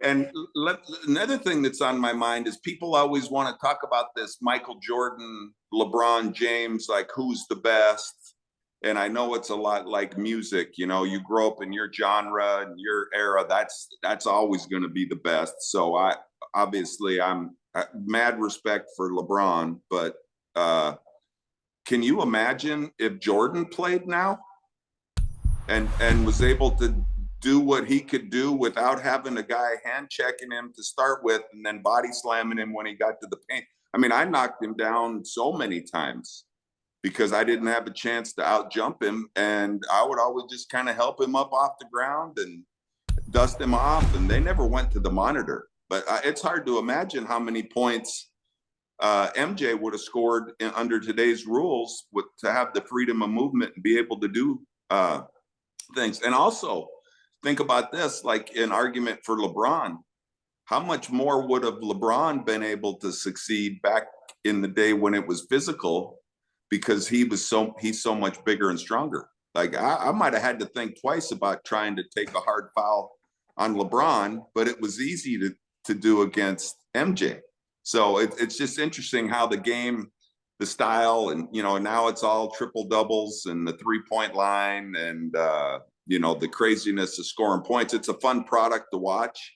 Another thing that's on my mind is people always want to talk about this Michael Jordan, LeBron James, like who's the best. And I know it's a lot like music, you know, you grow up in your genre and your era, that's always going to be the best. So I'm mad respect for LeBron, but can you imagine if Jordan played now and was able to do what he could do without having a guy hand checking him to start with and then body slamming him when he got to the paint? I mean, I knocked him down so many times because I didn't have a chance to out jump him, and I would always just kind of help him up off the ground and dust him off, and they never went to the monitor. But it's hard to imagine how many points MJ would have scored under today's rules to have the freedom of movement and be able to do things. And also think about this, like an argument for LeBron. How much more would have LeBron been able to succeed back in the day when it was physical, because he's so much bigger and stronger? Like I might have had to think twice about trying to take a hard foul on LeBron, but it was easy to do against MJ. So it's just interesting how the game, the style, and, you know, now it's all triple doubles and the 3-point line and, you know, the craziness of scoring points. It's a fun product to watch,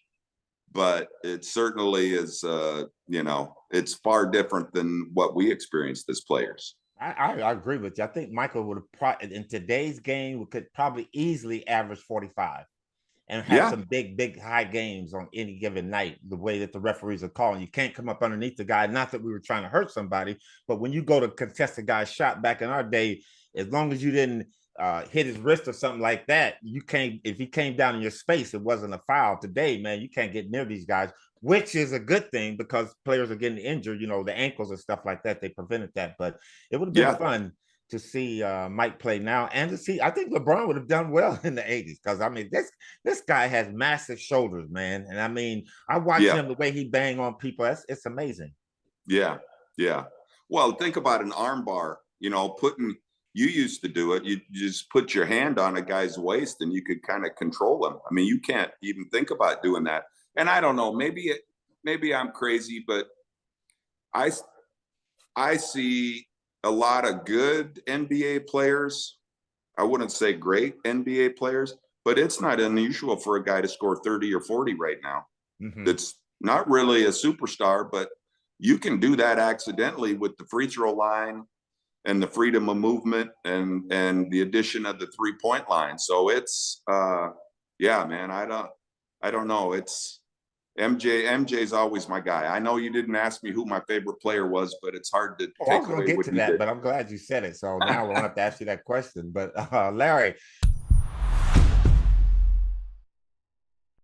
but it certainly is, you know, it's far different than what we experienced as players. I agree with you. I think Michael would have in today's game could probably easily average 45 and have some big high games on any given night. The way that the referees are calling, you can't come up underneath the guy. Not that we were trying to hurt somebody, but when you go to contest a guy's shot back in our day, as long as you didn't hit his wrist or something like that, you can't. If he came down in your space, it wasn't a foul. Today, man, you can't get near these guys, which is a good thing because players are getting injured, you know, the ankles and stuff like that. They prevented that, but it would have been fun to see Mike play now, and to see, I think LeBron would have done well in the 80s, because I mean, this guy has massive shoulders, man. And I mean, I watch him, the way he bang on people, it's amazing. Yeah. Well, think about an arm bar, you know, you used to do it. You just put your hand on a guy's waist and you could kind of control him. I mean, you can't even think about doing that. And I don't know, maybe I'm crazy, but I see a lot of good NBA players. I wouldn't say great NBA players, but it's not unusual for a guy to score 30 or 40 right now. That's not really a superstar, but you can do that accidentally with the free throw line and the freedom of movement and the addition of the 3-point line. So it's yeah, man, I don't know. It's MJ's always my guy. I know you didn't ask me who my favorite player was, but it's hard to take away what you did. But I'm glad you said it. So now we'll have to ask you that question. But Larry,